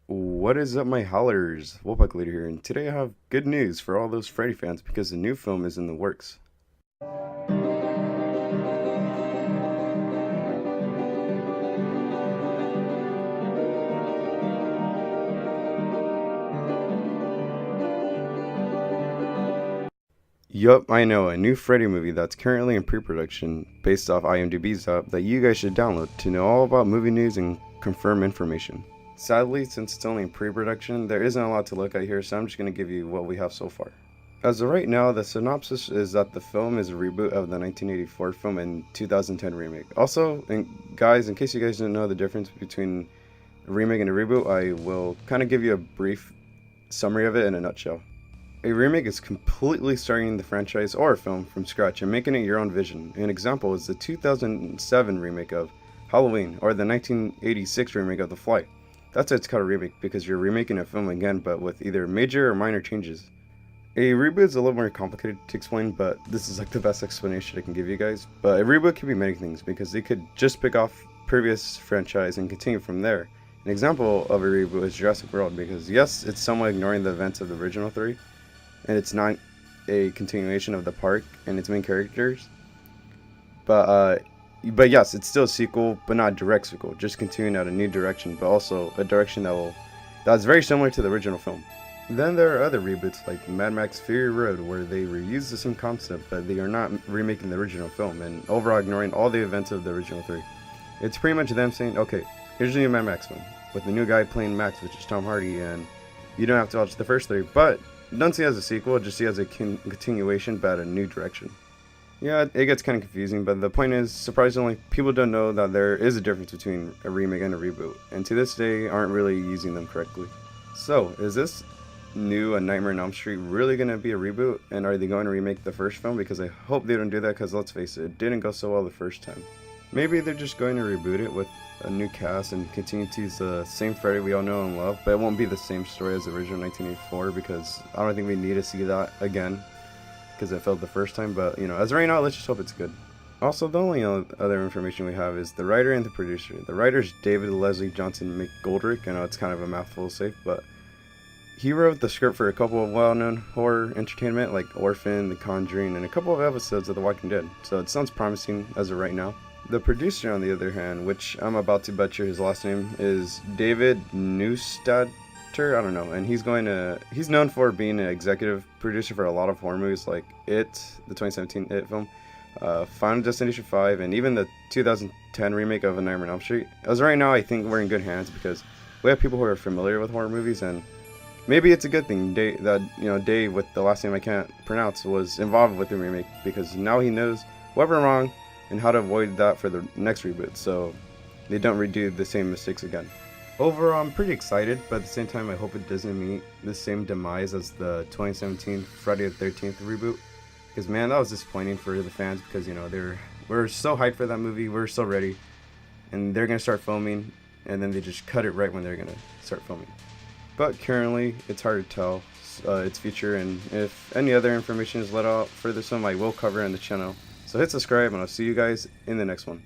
What is up, my hollers? Wolfpack Leader here, and today I have good news for all those Freddy fans because the new film is in the works. Yup, I know, a new Freddy movie that's currently in pre-production based off IMDb's app that you guys should download to know all about movie news and confirm information. Sadly, since it's only in pre-production, there isn't a lot to look at here, so I'm just going to give you what we have so far. As of right now, the synopsis is that the film is a reboot of the 1984 film and 2010 remake. Also, guys, in case you guys don't know the difference between a remake and a reboot, I will kind of give you a brief summary of it in a nutshell. A remake is completely starting the franchise or a film from scratch and making it your own vision. An example is the 2007 remake of Halloween or the 1986 remake of The Fly. That's why it's called a remake, because you're remaking a film again but with either major or minor changes. A reboot is a little more complicated to explain, but this is like the best explanation I can give you guys. But a reboot can be many things because they could just pick off previous franchise and continue from there. An example of a reboot is Jurassic World, because yes, it's somewhat ignoring the events of the original three, and it's not a continuation of the park and its main characters. But yes, it's still a sequel, but not a direct sequel, just continuing out a new direction, but also a direction that's very similar to the original film. Then there are other reboots like Mad Max Fury Road, where they reuse the same concept, but they are not remaking the original film and overall ignoring all the events of the original three. It's pretty much them saying, okay, here's a new Mad Max film with the new guy playing Max, which is Tom Hardy, and you don't have to watch the first three, but don't see it as a sequel, just see it as a continuation, but a new direction. Yeah, it gets kind of confusing, but the point is, surprisingly, people don't know that there is a difference between a remake and a reboot, and to this day aren't really using them correctly. So, is this new A Nightmare on Elm Street really going to be a reboot, and are they going to remake the first film? Because I hope they don't do that, because let's face it didn't go so well the first time. Maybe they're just going to reboot it with a new cast and continue to use the same Freddy we all know and love, but it won't be the same story as the original 1984, because I don't think we need to see that again because it failed the first time. But as of right now, let's just hope it's good. Also, the only other information we have is the writer and the producer. The writer is David Leslie Johnson McGoldrick. I know it's kind of a mouthful to say, but he wrote the script for a couple of well-known horror entertainment like Orphan, The Conjuring, and a couple of episodes of The Walking Dead, so it sounds promising as of right now. The producer, on the other hand, which I'm about to butcher his last name, is David Neustadter. I don't know, and he's known for being an executive producer for a lot of horror movies like It, the 2017 It film, Final Destination 5, and even the 2010 remake of A Nightmare on Elm Street. As of right now, I think we're in good hands because we have people who are familiar with horror movies, and maybe it's a good thing Dave, with the last name I can't pronounce, was involved with the remake, because now he knows what went wrong and how to avoid that for the next reboot, so they don't redo the same mistakes again. Overall, I'm pretty excited, but at the same time, I hope it doesn't meet the same demise as the 2017 Friday the 13th reboot, because man, that was disappointing for the fans, because we're so hyped for that movie, we're so ready, and they're gonna start filming, and then they just cut it right when they're gonna start filming. But currently, it's hard to tell its future, and if any other information is let out for this film, I will cover it on the channel. So hit subscribe, and I'll see you guys in the next one.